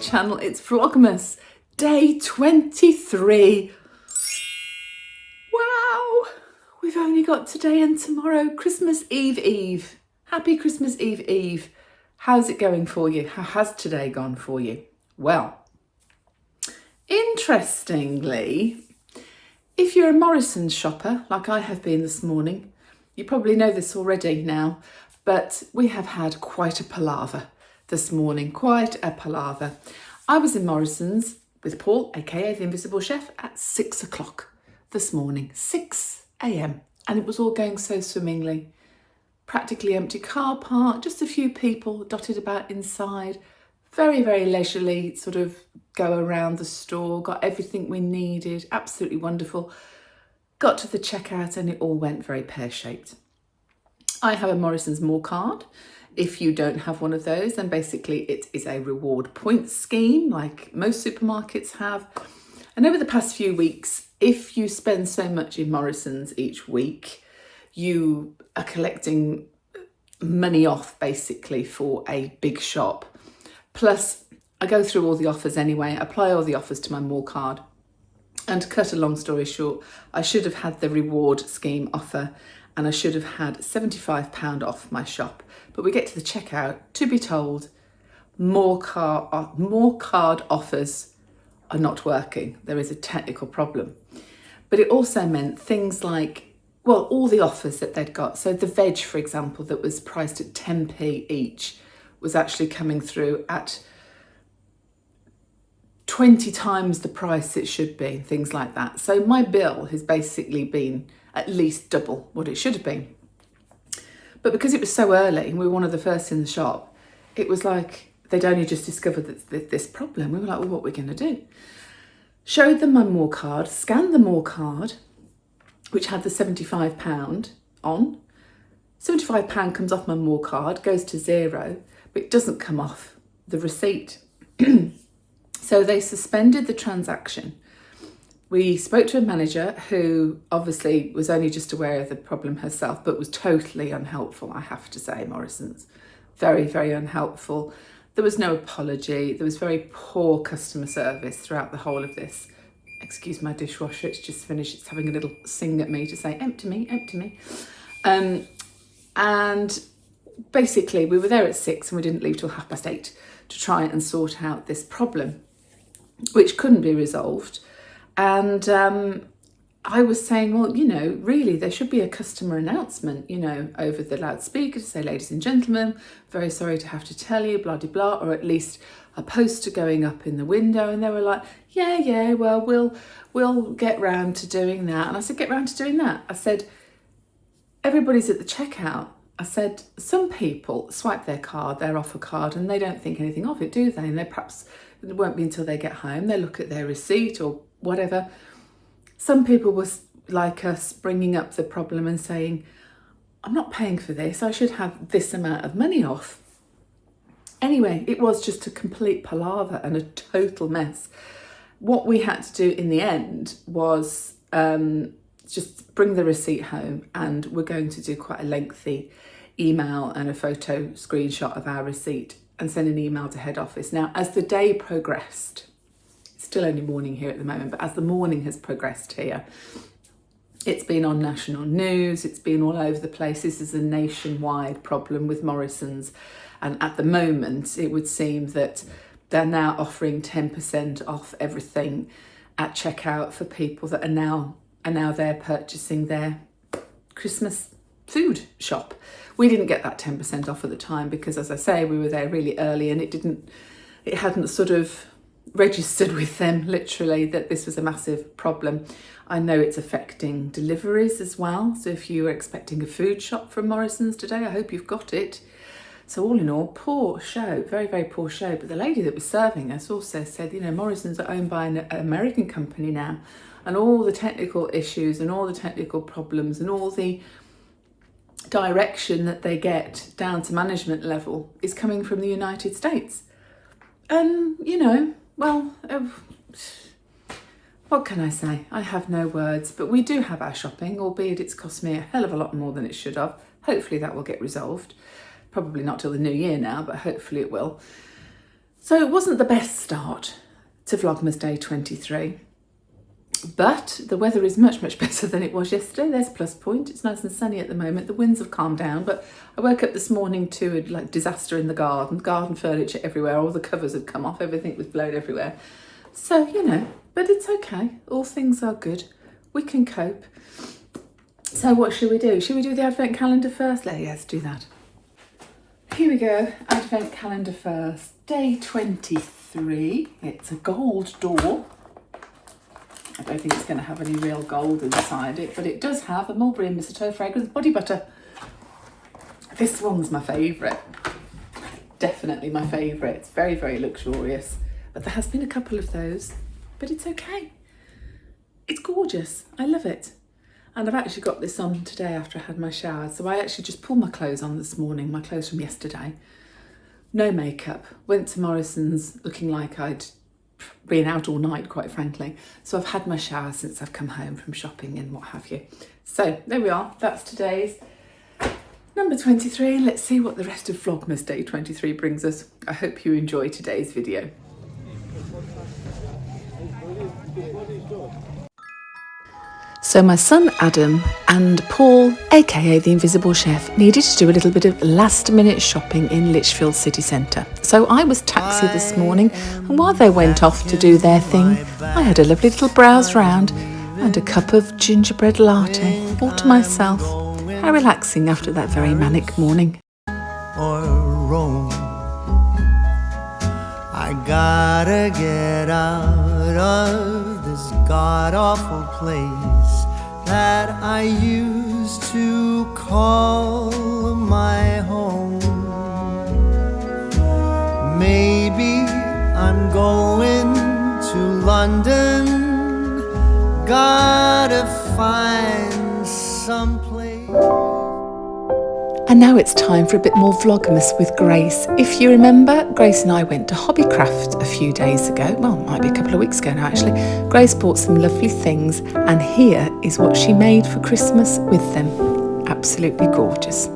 Channel. It's Vlogmas day 23. Wow, we've only got today and tomorrow, Christmas Eve. Happy Christmas Eve. How's it going for you? How has today gone for you? Well, interestingly, if you're a Morrison's shopper like I have been this morning, you probably know this already now, but we have had quite a palaver this morning, quite a palaver. I was in Morrison's with Paul, aka the Invisible Chef, at 6 o'clock this morning, 6 a.m. and it was all going so swimmingly. Practically empty car park, just a few people dotted about inside. Very, very leisurely, sort of go around the store, got everything we needed, absolutely wonderful. Got to the checkout and it all went very pear-shaped. I have a Morrison's More card. If you don't have one of those, then basically it is a reward points scheme like most supermarkets have. And over the past few weeks, if you spend so much in Morrison's each week, you are collecting money off basically for a big shop. Plus, I go through all the offers anyway, apply all the offers to my More card. And to cut a long story short, I should have had the reward scheme offer and I should have had £75 off my shop. But we get to the checkout to be told more card offers are not working. There is a technical problem. But it also meant things like, well, all the offers that they'd got. So the veg, for example, that was priced at 10p each was actually coming through at 20 times the price it should be, things like that. So my bill has basically been at least double what it should have been. But because it was so early and we were one of the first in the shop, it was like they'd only just discovered this problem. We were like, well, what are we going to do? Showed them my More card, scanned the More card, which had the £75 on. £75 comes off my More card, goes to zero, but it doesn't come off the receipt. So they suspended the transaction. We spoke to a manager who obviously was only just aware of the problem herself, but was totally unhelpful, I have to say, Morrison's. Very, very unhelpful. There was no apology. There was very poor customer service throughout the whole of this. Excuse my dishwasher, it's just finished. It's having a little sing at me to say, empty me, empty me. And basically we were there at 6 and we didn't leave till 8:30 to try and sort out this problem, which couldn't be resolved. And I was saying, well, you know, really, there should be a customer announcement, you know, over the loudspeaker to say, ladies and gentlemen, very sorry to have to tell you, blah, blah, blah, or at least a poster going up in the window. And they were like, yeah, well, we'll get round to doing that. And I said, get round to doing that. I said, everybody's at the checkout. I said, some people swipe their card, their offer card, and they don't think anything of it, do they? And they perhaps, it won't be until they get home, they look at their receipt or whatever. Some people were like us, bringing up the problem and saying, I'm not paying for this, I should have this amount of money off. Anyway, it was just a complete palaver and a total mess. What we had to do in the end was just bring the receipt home, and we're going to do quite a lengthy email and a photo screenshot of our receipt and send an email to head office. Now, as the day progressed, it's still only morning here at the moment, but as the morning has progressed here, it's been on national news, it's been all over the place. This is a nationwide problem with Morrisons. And at the moment, it would seem that they're now offering 10% off everything at checkout for people that are now there purchasing their Christmas food shop. We didn't get that 10% off at the time because, as I say, we were there really early, and it hadn't sort of registered with them literally that this was a massive problem. I know it's affecting deliveries as well. So if you were expecting a food shop from Morrisons today, I hope you've got it. So all in all, poor show, very, very poor show. But the lady that was serving us also said, you know, Morrisons are owned by an American company now, and all the technical issues and all the technical problems and all the direction that they get down to management level is coming from the United States. And, you know, well, what can I say? I have no words, but we do have our shopping, albeit it's cost me a hell of a lot more than it should have. Hopefully that will get resolved. Probably not till the new year now, but hopefully it will. So it wasn't the best start to Vlogmas Day 23, but the weather is much, much better than it was yesterday. There's a plus point. It's nice and sunny at the moment. The winds have calmed down, but I woke up this morning to a disaster in the garden furniture everywhere. All the covers had come off. Everything was blown everywhere. So, you know, but it's okay. All things are good. We can cope. So what should we do? Should we do the advent calendar first? Let's do that. Here we go, advent calendar first, day 23. It's a gold door. I don't think it's going to have any real gold inside it, but it does have a mulberry and mistletoe fragrance body butter. This one's my favourite, definitely my favourite. It's very, very luxurious, but there has been a couple of those, but it's okay. It's gorgeous, I love it. And I've actually got this on today after I had my shower. So I actually just pulled my clothes on this morning, my clothes from yesterday. No makeup. Went to Morrisons looking like I'd been out all night, quite frankly. So I've had my shower since I've come home from shopping and what have you. So there we are. That's today's number 23. Let's see what the rest of Vlogmas Day 23 brings us. I hope you enjoy today's video. So my son Adam and Paul, aka the Invisible Chef, needed to do a little bit of last minute shopping in Lichfield city centre. So I was taxied this morning, and while they went off to do their thing, I had a lovely little browse round and a cup of gingerbread latte all to myself. How relaxing after that very manic morning. Or Rome, I gotta get out of this god-awful place that I used to call my home. Maybe I'm going to London, gotta find some place. And now it's time for a bit more Vlogmas with Grace. If you remember, Grace and I went to Hobbycraft a few days ago. Well, it might be a couple of weeks ago now, actually. Grace bought some lovely things, and here is what she made for Christmas with them. Absolutely gorgeous.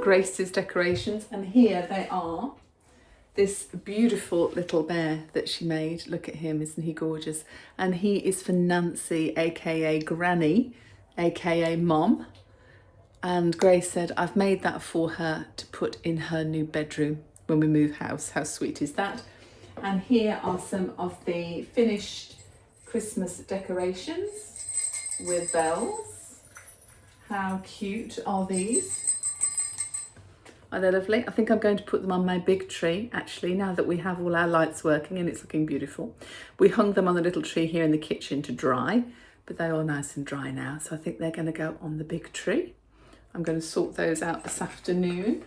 Grace's decorations, and here they are. This beautiful little bear that she made. Look at him, isn't he gorgeous? And he is for Nancy, aka Granny, aka Mom. And Grace said, I've made that for her to put in her new bedroom when we move house. How sweet is that? And here are some of the finished Christmas decorations with bells. How cute are these? Are they lovely? I think I'm going to put them on my big tree, actually, now that we have all our lights working and it's looking beautiful. We hung them on the little tree here in the kitchen to dry, but they're all nice and dry now. So I think they're going to go on the big tree. I'm going to sort those out this afternoon.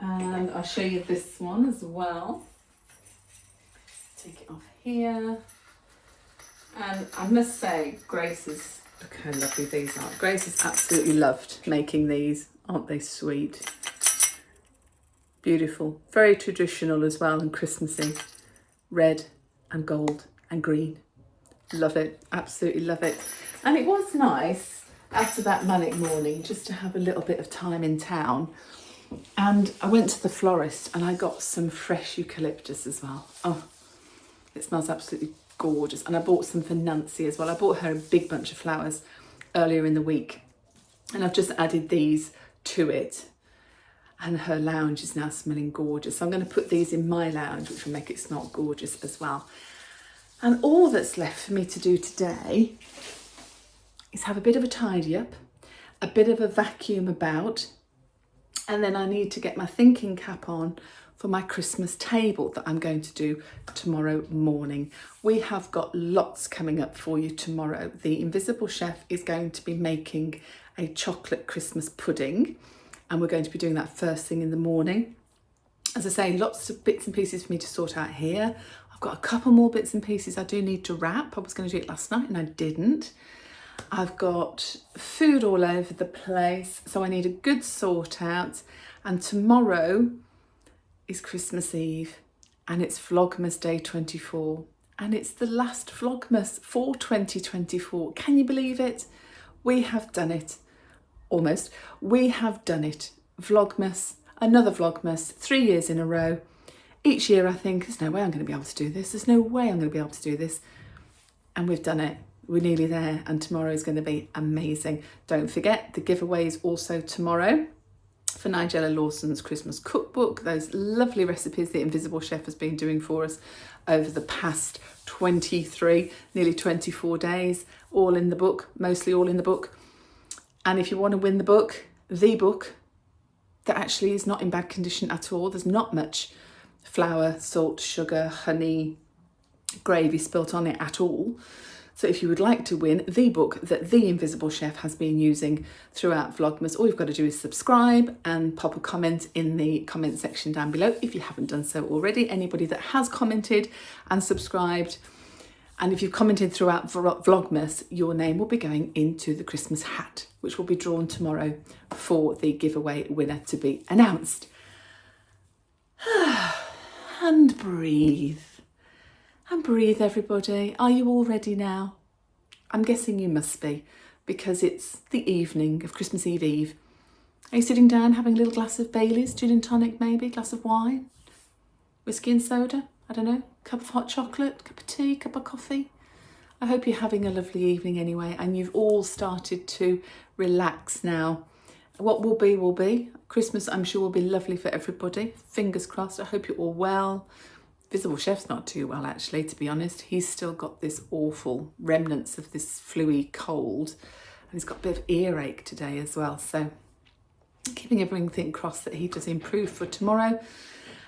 And I'll show you this one as well. Take it off here. And I must say, Grace's, look how lovely these are. Grace has absolutely loved making these. Aren't they sweet? Beautiful. Very traditional as well and Christmassy. Red and gold and green. Love it. Absolutely love it. And it was nice after that manic morning just to have a little bit of time in town. And I went to the florist and I got some fresh eucalyptus as well. Oh, it smells absolutely gorgeous. And I bought some for Nancy as well. I bought her a big bunch of flowers earlier in the week. And I've just added these to it. And her lounge is now smelling gorgeous. So I'm going to put these in my lounge, which will make it smell gorgeous as well. And all that's left for me to do today is have a bit of a tidy up, a bit of a vacuum about, and then I need to get my thinking cap on for my Christmas table that I'm going to do tomorrow morning. We have got lots coming up for you tomorrow. The Invisible Chef is going to be making a chocolate Christmas pudding, and we're going to be doing that first thing in the morning. As I say, lots of bits and pieces for me to sort out here. I've got a couple more bits and pieces I do need to wrap. I was going to do it last night and I didn't. I've got food all over the place, so I need a good sort out. And tomorrow is Christmas Eve and it's Vlogmas Day 24. And it's the last Vlogmas for 2024. Can you believe it? We have done it. Almost. We have done it. Vlogmas, another Vlogmas, 3 years in a row. Each year I think, there's no way I'm going to be able to do this. There's no way I'm going to be able to do this. And we've done it. We're nearly there and tomorrow is going to be amazing. Don't forget, the giveaway is also tomorrow for Nigella Lawson's Christmas cookbook. Those lovely recipes the Invisible Chef has been doing for us over the past 23, nearly 24 days. All in the book, mostly all in the book. And if you want to win the book that actually is not in bad condition at all, there's not much flour, salt, sugar, honey, gravy spilt on it at all. So if you would like to win the book that the Invisible Chef has been using throughout Vlogmas, all you've got to do is subscribe and pop a comment in the comment section down below if you haven't done so already. Anybody that has commented and subscribed, and if you've commented throughout Vlogmas, your name will be going into the Christmas hat, which will be drawn tomorrow for the giveaway winner to be announced. And breathe. And breathe, everybody. Are you all ready now? I'm guessing you must be, because it's the evening of Christmas Eve. Are you sitting down having a little glass of Bailey's, gin and tonic maybe, glass of wine, whiskey and soda? I don't know, cup of hot chocolate, cup of tea, cup of coffee. I hope you're having a lovely evening anyway, and you've all started to relax now. What will be, will be. Christmas, I'm sure, will be lovely for everybody. Fingers crossed. I hope you're all well. Visible Chef's not too well, actually, to be honest. He's still got this awful remnants of this flu-y cold, and he's got a bit of earache today as well. So keeping everything crossed that he does improve for tomorrow.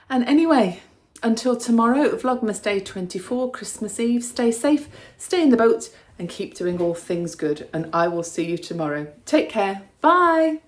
And anyway, until tomorrow, Vlogmas Day 24, Christmas Eve. Stay safe, stay in the boat, and keep doing all things good. And I will see you tomorrow. Take care. Bye.